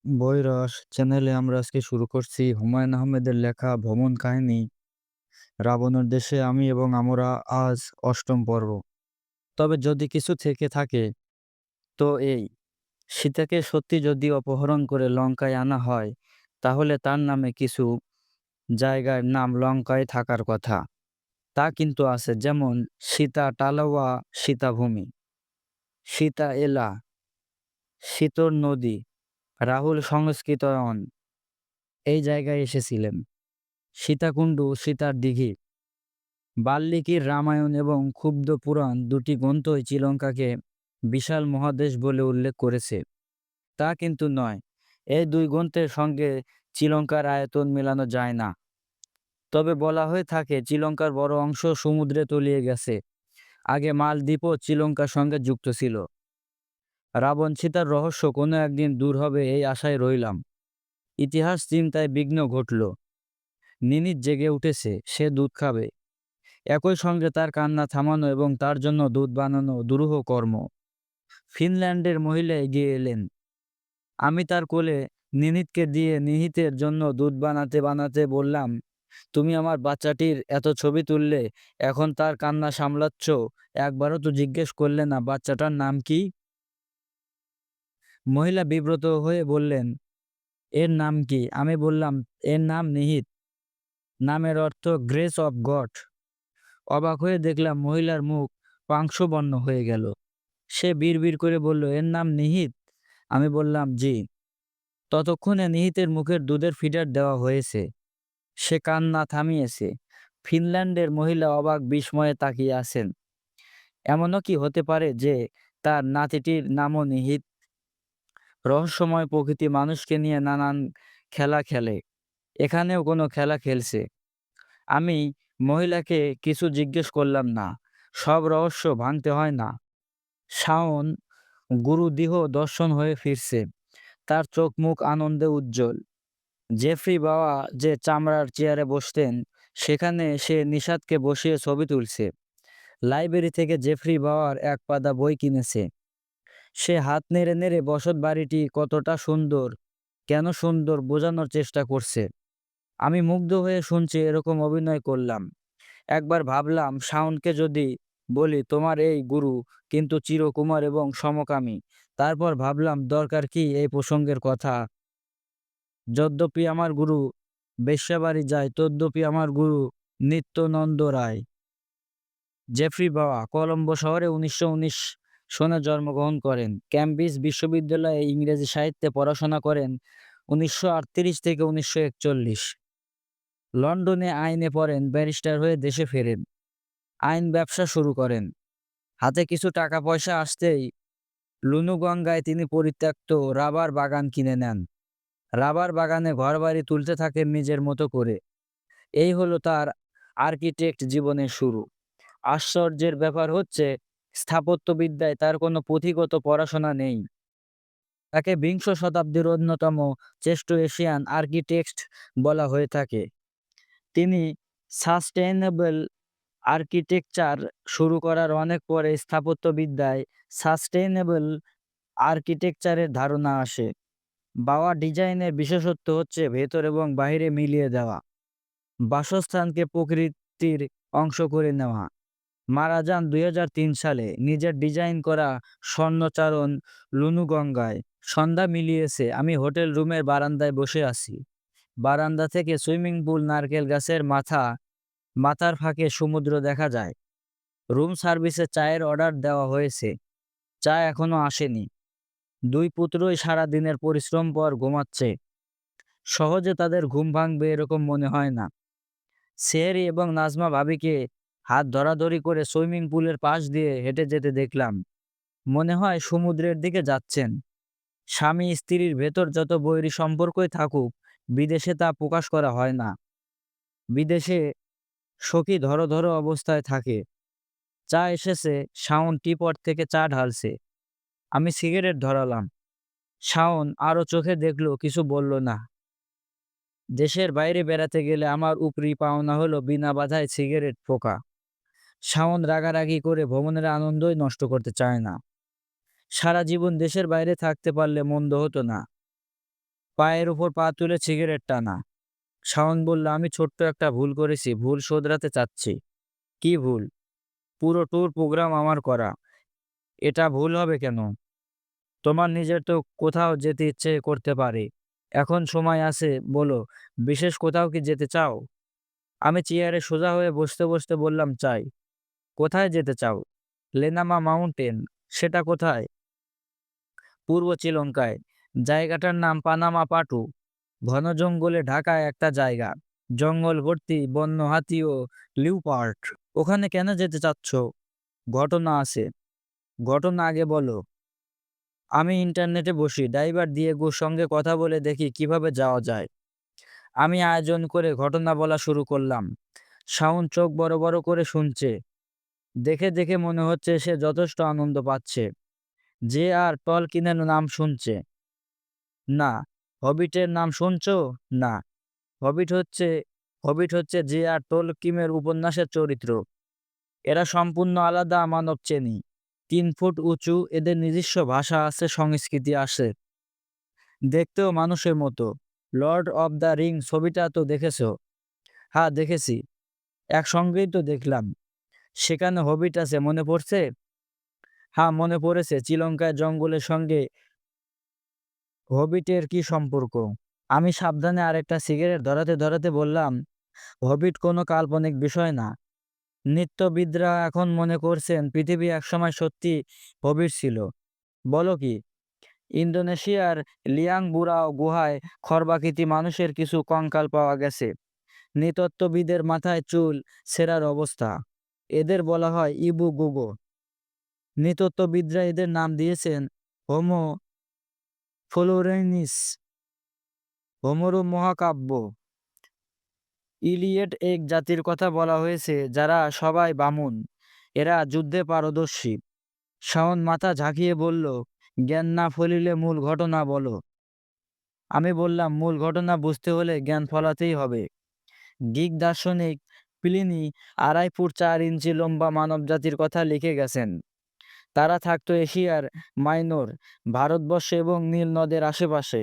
বইরস চ্যানেলে আমরা আজকে শুরু করছি হুমায়ূন আহমেদের লেখা ভ্রমণ কাহিনী 'রাবণের দেশে আমি এবং আমরা', আজ ৮ম পর্ব। তবে যদি কিছু থেকে থাকে তো এই: সীতাকে সত্যি যদি অপহরণ করে লঙ্কায় আনা হয়, তাহলে তার নামে কিছু জায়গার নাম লঙ্কায় থাকার কথা। তা কিন্তু আছে, যেমন সীতা টালাওয়া, সীতাভূমি, সীতা এলা, শীতল নদী, রাহুল সংস্কৃতায়ন এই জায়গায় এসেছিলেন। সীতাকুণ্ড, সীতার দিঘি, বাল্মীকির রামায়ণ এবং ক্ষুব্ধ পুরাণ দুটি গ্রন্থই শ্রীলঙ্কাকে বিশাল মহাদেশ বলে উল্লেখ করেছে। তা কিন্তু নয়। এই দুই গ্রন্থের সঙ্গে শ্রীলঙ্কার আয়তন মেলানো যায় না। তবে বলা হয়ে থাকে শ্রীলঙ্কার বড় অংশ সমুদ্রে তলিয়ে গেছে। আগে মালদ্বীপও শ্রীলঙ্কার সঙ্গে যুক্ত ছিল। রাবণ সীতার রহস্য কোনো একদিন দূর হবে এই আশায় রইলাম। ইতিহাস চিন্তায় বিঘ্ন ঘটল। নিনিত জেগে উঠেছে, সে দুধ খাবে। একই সঙ্গে তার কান্না থামানো এবং তার জন্য দুধ বানানো দুরূহ কর্ম। ফিনল্যান্ডের মহিলা এগিয়ে এলেন। আমি তার কোলে নিহিতকে দিয়ে নিহিতের জন্য দুধ বানাতে বানাতে বললাম, তুমি আমার বাচ্চাটির এত ছবি তুললে, এখন তার কান্না সামলাচ্ছ, একবারও তো জিজ্ঞেস করলে না বাচ্চাটার নাম কি? মহিলা বিব্রত হয়ে বললেন, এর নাম কি? আমি বললাম, এর নাম নিহিত। নামের অর্থ গ্রেস অফ গড। অবাক হয়ে দেখলাম মহিলার মুখ পাংশুবর্ণ হয়ে গেল। সে বিড়বিড় করে বলল, এর নাম নিহিত? আমি বললাম, জি। ততক্ষণে নিহিতের মুখের দুধের ফিডার দেওয়া হয়েছে। সে কান্না থামিয়েছে। ফিনল্যান্ডের মহিলা অবাক বিস্ময়ে তাকিয়ে আছেন। এমনও কি হতে পারে যে তার নাতিটির নামও নিহিত? রহস্যময় প্রকৃতি মানুষকে নিয়ে নানান খেলা খেলে। এখানেও কোনো খেলা খেলছে। আমি মহিলাকে কিছু জিজ্ঞেস করলাম না। সব রহস্য ভাঙতে হয় না। শাওন গুরুদেহ দর্শন হয়ে ফিরছে। তার চোখ মুখ আনন্দে উজ্জ্বল। জেফ্রি বাওয়া যে চামড়ার চেয়ারে বসতেন, সেখানে সে নিষাদকে বসিয়ে ছবি তুলছে। লাইব্রেরি থেকে জেফ্রি বাওয়ার এক পাতা বই কিনেছে। সে হাত নেড়ে নেড়ে বসত বাড়িটি কতটা সুন্দর, কেন সুন্দর বোঝানোর চেষ্টা করছে। আমি মুগ্ধ হয়ে শুনছি, এরকম অভিনয় করলাম। একবার ভাবলাম শাওনকে যদি বলি, তোমার এই গুরু কিন্তু চিরকুমার এবং সমকামী। তারপর ভাবলাম দরকার কি এই প্রসঙ্গের কথা। যদ্যপি আমার গুরু বেশ্যাবাড়ি যায়, তদ্যপি আমার গুরু নিত্যানন্দ রায়। জেফ্রি বাওয়া কলম্বো শহরে ১৯১৯ সনে জন্মগ্রহণ করেন। ক্যামব্রিজ বিশ্ববিদ্যালয়ে ইংরেজি সাহিত্যে পড়াশোনা করেন ১৯৩৮ থেকে ১৯৪১। লন্ডনে আইনে পড়েন, ব্যারিস্টার হয়ে দেশে ফেরেন। আইন ব্যবসা শুরু করেন। হাতে কিছু টাকা পয়সা আসতেই লুনুগঙ্গায় তিনি পরিত্যক্ত রাবার বাগান কিনে নেন। রাবার বাগানে ঘরবাড়ি তুলতে থাকেন নিজের মতো করে। এই হলো তার আর্কিটেক্ট জীবনের শুরু। আশ্চর্যের ব্যাপার হচ্ছে, স্থাপত্যবিদ্যায় তার কোনো পুঁথিগত পড়াশোনা নেই। তাকে বিংশ শতাব্দীর অন্যতম শ্রেষ্ঠ এশিয়ান আর্কিটেক্ট বলা হয়ে থাকে। তিনি সাস্টেইনেবল আর্কিটেকচার শুরু করার অনেক পরে স্থাপত্যবিদ্যায় সাস্টেইনেবল আর্কিটেকচারের ধারণা আসে। বাওয়া ডিজাইনের বিশেষত্ব হচ্ছে ভেতর এবং বাইরে মিলিয়ে দেওয়া, বাসস্থানকে প্রকৃতির অংশ করে নেওয়া। মারা যান ২০০৩ সালে। নিজের ডিজাইন করা স্বর্ণচারণ লুনুগঙ্গায়। সন্ধ্যা মিলিয়েছে। আমি হোটেল রুমের বারান্দায় বসে আছি। বারান্দা থেকে সুইমিং পুল, নারকেল গাছের মাথার ফাঁকে সমুদ্র দেখা যায়। রুম সার্ভিসে চায়ের অর্ডার দেওয়া হয়েছে। চা এখনো আসেনি। দুই পুত্রই সারা দিনের পরিশ্রম পর ঘুমাচ্ছে। সহজে তাদের ঘুম ভাঙবে এরকম মনে হয় না। সেহরি এবং নাজমা ভাবিকে হাত ধরাধরি করে সুইমিং পুলের পাশ দিয়ে হেঁটে যেতে দেখলাম। মনে হয় সমুদ্রের দিকে যাচ্ছেন। স্বামী স্ত্রীর ভেতর যত বৈরী সম্পর্কই থাকুক, বিদেশে তা প্রকাশ করা হয় না। বিদেশে সখী ধরো ধরো অবস্থায় থাকে। চা এসেছে। শাওন টিপট থেকে চা ঢালছে। আমি সিগারেট ধরালাম। শাওন আরো চোখে দেখলো, কিছু বলল না। দেশের বাইরে বেড়াতে গেলে আমার উপরি পাওনা হলো বিনা বাধায় সিগারেট ফোঁকা। শাওন রাগারাগি করে ভ্রমণের আনন্দই নষ্ট করতে চায় না। সারা জীবন দেশের বাইরে থাকতে পারলে মন্দ হতো না। পায়ের উপর পা তুলে সিগারেট টানা। শাওন বলল, আমি ছোট্ট একটা ভুল করেছি, ভুল শোধরাতে চাচ্ছি। কি ভুল? পুরো ট্যুর প্রোগ্রাম আমার করা। এটা ভুল হবে কেন? তোমার নিজের তো কোথাও যেতে ইচ্ছে করতে পারে। এখন সময় আছে, বলো, বিশেষ কোথাও কি যেতে চাও? আমি চেয়ারে সোজা হয়ে বসতে বসতে বললাম, চাই। কোথায় যেতে চাও? লেনামা মাউন্টেন। সেটা কোথায়? পূর্ব শ্রীলঙ্কায়। জায়গাটার নাম পানামা পাটু। ঘন জঙ্গলে ঢাকা একটা জায়গা। জঙ্গল ভর্তি বন্য হাতি ও লিওপার্ড। ওখানে কেন যেতে চাচ্ছ? ঘটনা আছে। ঘটনা আগে বলো। আমি ইন্টারনেটে বসি, ড্রাইভার দিয়েগোর সঙ্গে কথা বলে দেখি কিভাবে যাওয়া যায়। আমি আয়োজন করে ঘটনা বলা শুরু করলাম। শাওন চোখ বড় বড় করে শুনছে। দেখে দেখে মনে হচ্ছে সে যথেষ্ট আনন্দ পাচ্ছে। যে আর টলকিনের নাম শুনছে না। হবিটের নাম শুনছো? না। হবিট হচ্ছে হবিট হচ্ছে যে আর টলকিনের উপন্যাসের চরিত্র। এরা সম্পূর্ণ আলাদা মানব শ্রেণী। 3 ফুট উঁচু, এদের নিজস্ব ভাষা আছে, সংস্কৃতি আছে। দেখতেও মানুষের মতো। লর্ড অব দ্য রিং ছবিটা তো দেখেছো? হ্যাঁ, দেখেছি। একসঙ্গেই তো দেখলাম। সেখানে হবিট আছে, মনে পড়ছে? হ্যাঁ, মনে পড়েছে। শ্রীলঙ্কায় জঙ্গলের সঙ্গে হবিটের কি সম্পর্ক? আমি সাবধানে আরেকটা সিগারেট ধরাতে ধরাতে বললাম, হবিট কোনো কাল্পনিক বিষয় না। নৃত্যবিদরা এখন মনে করছেন পৃথিবী একসময় সত্যি হবিট ছিল। বলো কি? ইন্দোনেশিয়ার লিয়াং বুরাও গুহায় খর্বাকৃতি মানুষের কিছু কঙ্কাল পাওয়া গেছে। নৃতত্ত্ববিদের মাথায় চুল ছেঁড়ার অবস্থা। এদের বলা হয় ইবু গুগো। নৃতত্ত্ববিদরা এদের নাম দিয়েছেন হোমো ফ্লোরেনিস। হোমোরো মহাকাব্য, ইলিয়েট এক জাতির কথা বলা হয়েছে যারা সবাই বামুন। এরা যুদ্ধে পারদর্শী। শাওন মাথা ঝাঁকিয়ে বলল, জ্ঞান না ফলিলে মূল ঘটনা বলো। আমি বললাম, মূল ঘটনা বুঝতে হলে জ্ঞান ফলাতেই হবে। গ্রিক দার্শনিক প্লিনি 2.5 ফুট 4 ইঞ্চি লম্বা মানবজাতির কথা লিখে গেছেন। তারা থাকতো এশিয়ার মাইনর, ভারতবর্ষ এবং নীল নদের আশেপাশে।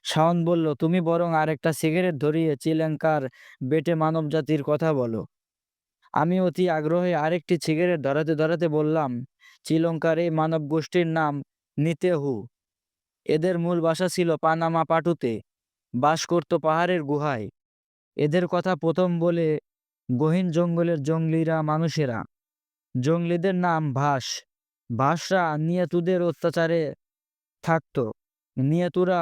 শাওন বলল, তুমি বরং আরেকটা সিগারেট ধরিয়ে শ্রীলঙ্কার বেটে মানবজাতির কথা বলো। আমি অতি আগ্রহে আরেকটি সিগারেট ধরাতে ধরাতে বললাম, শ্রীলঙ্কার এই মানব গোষ্ঠীর নাম নিতেহু। এদের মূল বাসা ছিল পানামা পাটুতে। বাস করত পাহাড়ের গুহায়। এদের কথা প্রথম বলে গহীন জঙ্গলের জঙ্গলিরা মানুষেরা। জঙ্গলিদের নাম ভাস। ভাসরা নিয়াতুদের অত্যাচারে থাকতো। নিয়াতুরা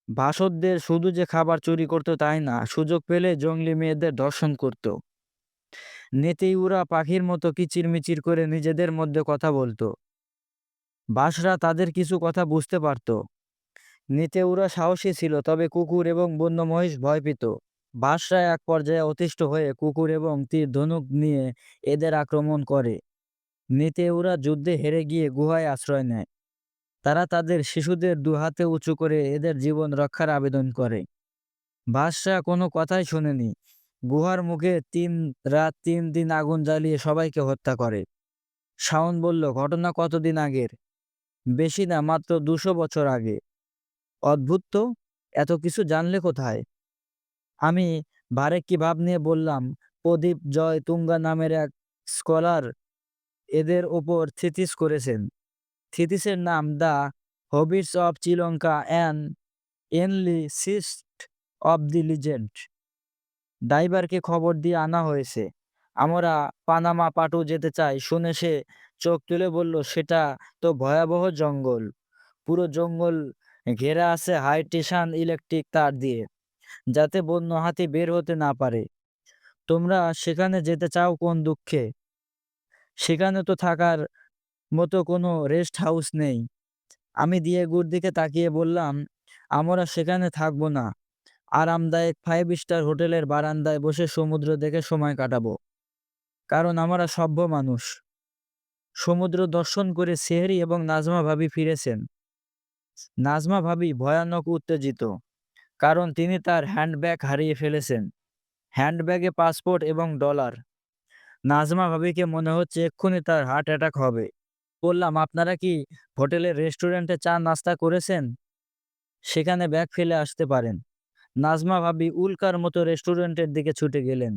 ভাসদের শুধু যে খাবার চুরি করতো তাই না, সুযোগ পেলে জঙ্গলি মেয়েদের ধর্ষণ করত। নেতেইউরা পাখির মতো কিচিরমিচির করে নিজেদের মধ্যে কথা বলতো। ভাসরা তাদের কিছু কথা বুঝতে পারত। নেতেউরা সাহসী ছিল, তবে কুকুর এবং বন্য মহিষ ভয় পেত। ভাসরা এক পর্যায়ে অতিষ্ঠ হয়ে কুকুর এবং তীর ধনুক নিয়ে এদের আক্রমণ করে। নেতেউরা যুদ্ধে হেরে গিয়ে গুহায় আশ্রয় নেয়। তারা তাদের শিশুদের 2 হাতে উঁচু করে এদের জীবন রক্ষার আবেদন করে। বাদশাহ কোনো কথাই শোনেনি। গুহার মুখে 3 রাত 3 দিন আগুন জ্বালিয়ে সবাইকে হত্যা করে। শাওন বলল, ঘটনা কতদিন আগের? বেশি না, মাত্র 200 বছর আগে। অদ্ভুত তো, এত কিছু জানলে কোথায়? আমি বারেক্কি ভাব নিয়ে বললাম, প্রদীপ জয় তুঙ্গা নামের এক স্কলার এদের ওপর থিসিস করেছেন। থিসিসের নাম the hobbits of Sri Lanka an analysis of the legend. ড্রাইভারকে খবর দিয়ে আনা হয়েছে। আমরা পানামা পাটু যেতে চাই। শুনে সে চোখ তুলে বলল, সেটা তো ভয়াবহ জঙ্গল। পুরো জঙ্গল ঘেরা আছে হাই টেনশন ইলেকট্রিক তার দিয়ে, যাতে বন্য হাতি বের হতে না পারে। তোমরা সেখানে যেতে চাও কোন দুঃখে? সেখানে তো থাকার মতো কোনো রেস্ট হাউস নেই। আমি দিয়েগুর দিকে তাকিয়ে বললাম, আমরা সেখানে থাকবো না। আরামদায়ক 5 স্টার হোটেলের বারান্দায় বসে সমুদ্র দেখে সময় কাটাবো। কারণ আমরা সভ্য মানুষ। সমুদ্র দর্শন করে সেহরি এবং নাজমা ভাবি ফিরেছেন। নাজমা ভাবি ভয়ানক উত্তেজিত, কারণ তিনি তার হ্যান্ডব্যাগ হারিয়ে ফেলেছেন। হ্যান্ডব্যাগে পাসপোর্ট এবং ডলার। নাজমা ভাবিকে মনে হচ্ছে এক্ষুনি তার হার্ট অ্যাটাক হবে। বললাম, আপনারা কি হোটেলের রেস্টুরেন্টে চা নাস্তা করেছেন? সেখানে ব্যাগ ফেলে আসতে পারেন। নাজমা ভাবি উল্কার মতো রেস্টুরেন্টের দিকে ছুটে গেলেন।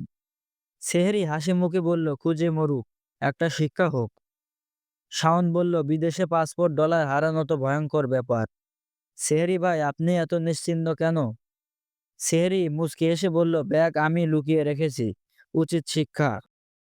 সেহরি হাসি মুখে বলল, খুঁজে মরুক, একটা শিক্ষা হোক। শাওন বলল, বিদেশে পাসপোর্ট ডলার হারানো তো ভয়ঙ্কর ব্যাপার। সেহরি ভাই, আপনি এত নিশ্চিন্ত কেন? সেহরি মুচকি এসে বলল, ব্যাগ আমি লুকিয়ে রেখেছি, উচিত শিক্ষা।